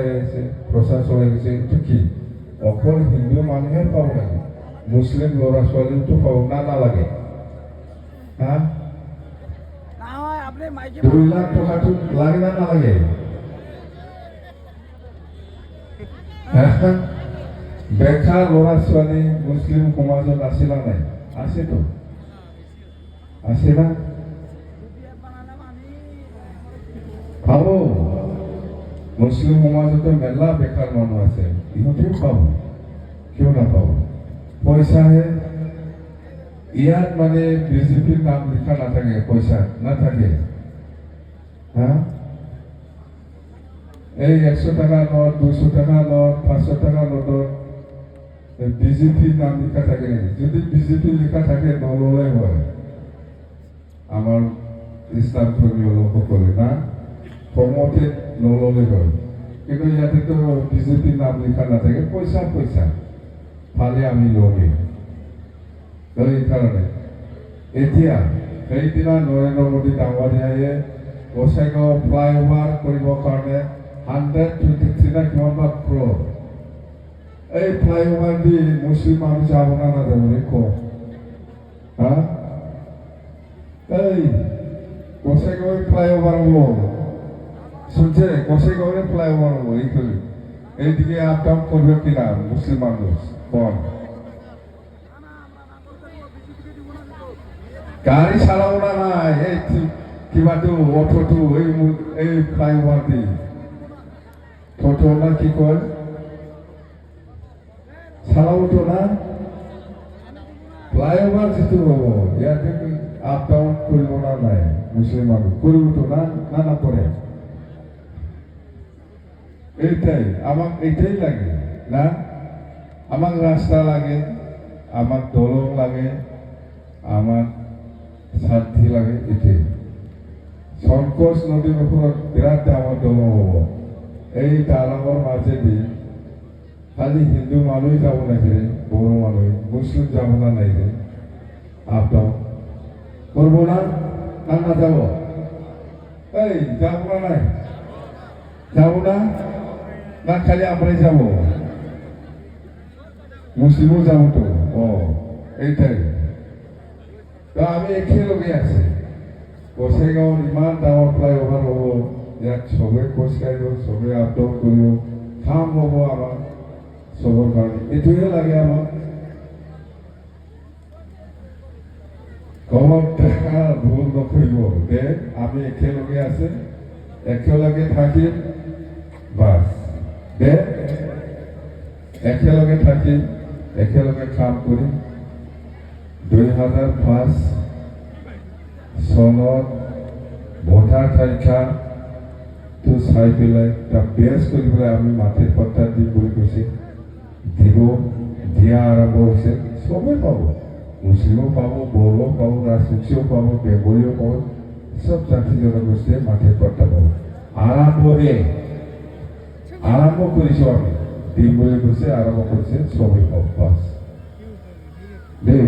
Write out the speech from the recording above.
চলাই আছে, প্ৰচাৰ চলাই আছে। এইটো কি অকল হিন্দু মানুহে পাব লাগে? মুছলিম ল'ৰা ছোৱালীটো পাব না নালাগে? হা 2 লাখ টকাটো লাগে না নালাগে? বেকাৰ ল'ৰা ছোৱালী মুছলিম সমাজত আছে না নাই? আছেতো, আছে না? পাব। মুছলিম সমাজতো মেলা বেকাৰ মানুহ আছে, ইহঁতেও পাব। কিয় নাপাব? পইচাহে ইয়াত মানে বিজেপিৰ নাম লিখা নাথাকে, পইচা নাথাকে। হা এই 100 টাকা নোট, 200 টাকা নোট, 500 টাকা নোটত বিজেপিৰ নাম লিখা থাকে নেকি? যদি বিজেপি লিখা থাকে নললে হয় আমাৰ ইছলাম ধৰ্মীয় লোকসকলে, না কমতে নললে হয়। কিন্তু ইয়াতেতো বিজেপিৰ নাম লিখা নাথাকে, পইচা পইচা ফালে আমি লগে। এইকাৰণে এতিয়া সেইদিনা নৰেন্দ্ৰ মোদী ডাঙৰীয়াই গোসাইগাঁও ফ্লাইঅভাৰ কৰিবৰ কাৰণে 123 না কিমান বা ক্ৰ'ৰ, এই ফ্লাইঅভাৰ দি মুছলিম মানুহ যাব না নাযাব ক? হা এই গোসাইগাঁও ফ্লাইঅভার হবো, শুনছে? গোসাইগাঁও ফ্লাইঅভার হবো। এইদিকে আপ ডাউন করবে কিনা মুসলিম মানুষ? কোন গাড়ি চালাব না নাই? এই কিবাটো অটোটো এই ফ্লাইঅভার দি টোটো না কি কয় চালাবতো না? ফ্লাইঅভার যিটো হব ইয়াতে আপ ডাউন কৰিব না নাই মুছলিম মানুহ? কৰিবতো না? না নকৰে? এইটাই আমাক, এইটাই লাগে না? আমাক ৰাস্তা লাগে, আমাক দলং লাগে, আমাক শান্তি লাগে। এটাই সংকোচ নদীৰ ওপৰত বিৰাট ডাঙৰ দলং হ'ব। এই দলঙৰ মাজেদি খালি হিন্দু মানুহ যাব লাগে, বড়ো মানুহ, মুছলিম যাব না নাই? আপ ডাউন করবো না? না না যাব? এই যাব না নাই? যাব না? না খালি আমরাই যাব? মুসলিমও যাব তো? ও এইটাই তো আমি একেলগে আছি। গোসাইগাঁৱত ইমান ডাঙৰ ফ্লাইঅভাৰ হ'ব, ইয়াত চবে খোজকাঢ়িব, চবে আপ ডাউন কৰিব, কাম হ'ব আমাৰ চবৰ কাৰণে। এইটোহে লাগে আমাক। ভুল নকৰিব দে, আমি একেলগে আছে, একেলগে থাকিম বাস দে, একেলগে থাকিম, একেলগে কাম কৰিম। 2005 চনত ভোটাৰ তালিকাটো চাই পেলাই তাক বেছ কৰি পেলাই আমি মাটিৰ পট্টা দিম বুলি কৈছে। দিয়া আৰম্ভ হৈছে। চবেই পাব, মুছলিমো পাব, বড়ো পাব, ৰাজবংশীও পাব, বেংগলীও পাব, সব জাতি জনগোষ্ঠীয়ে মাটিৰ পট্টা পাব। আৰম্ভ কৰিছোঁ আমি, দিম বুলি কৈছে, আৰম্ভ কৰিছে, চবেই পাব বাছ দেই।